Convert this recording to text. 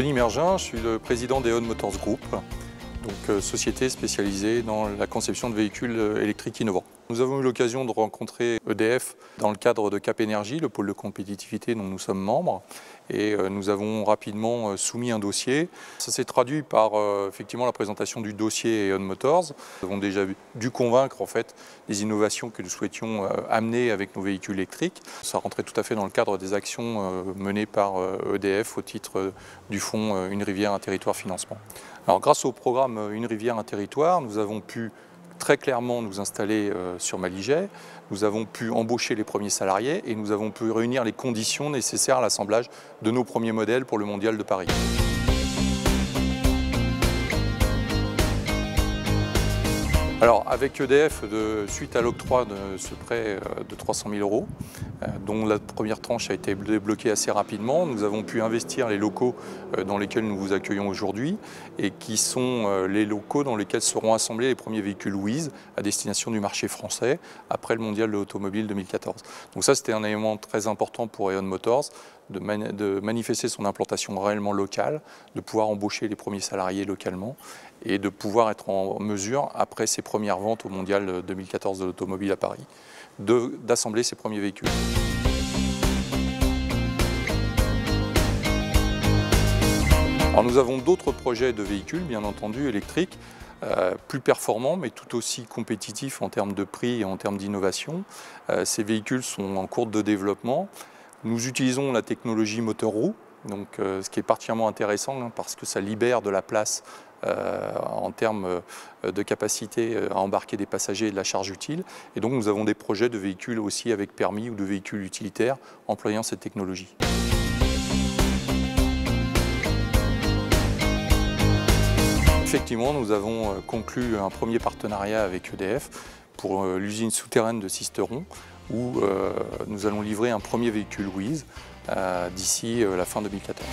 Denis Mergin, je suis le président d'E.ON Motors Group, donc société spécialisée dans la conception de véhicules électriques innovants. Nous avons eu l'occasion de rencontrer EDF dans le cadre de Cap Énergie, le pôle de compétitivité dont nous sommes membres, et nous avons rapidement soumis un dossier. Ça s'est traduit par effectivement la présentation du dossier E.ON Motors. Nous avons déjà dû convaincre en fait des innovations que nous souhaitions amener avec nos véhicules électriques. Ça rentrait tout à fait dans le cadre des actions menées par EDF au titre du fonds Une rivière, un territoire financement. Alors grâce au programme Une rivière, un territoire, nous avons pu très clairement nous installer sur Malijai, nous avons pu embaucher les premiers salariés et nous avons pu réunir les conditions nécessaires à l'assemblage de nos premiers modèles pour le Mondial de Paris. Alors avec EDF, suite à l'octroi de ce prêt de 300 000 €, dont la première tranche a été débloquée assez rapidement, nous avons pu investir les locaux dans lesquels nous vous accueillons aujourd'hui et qui sont les locaux dans lesquels seront assemblés les premiers véhicules WIZ à destination du marché français après le Mondial de l'automobile 2014. Donc ça c'était un élément très important pour E.ON Motors, de manifester son implantation réellement locale, de pouvoir embaucher les premiers salariés localement et de pouvoir être en mesure, après ses premières ventes au Mondial 2014 de l'automobile à Paris, d'assembler ses premiers véhicules. Alors nous avons d'autres projets de véhicules, bien entendu, électriques, plus performants, mais tout aussi compétitifs en termes de prix et en termes d'innovation. Ces véhicules sont en cours de développement. Nous utilisons la technologie moteur roue, donc, ce qui est particulièrement intéressant parce que ça libère de la place en termes de capacité à embarquer des passagers et de la charge utile. Et donc nous avons des projets de véhicules aussi avec permis ou de véhicules utilitaires employant cette technologie. Effectivement, nous avons conclu un premier partenariat avec EDF pour l'usine souterraine de Sisteron, où nous allons livrer un premier véhicule WIZ d'ici la fin 2014.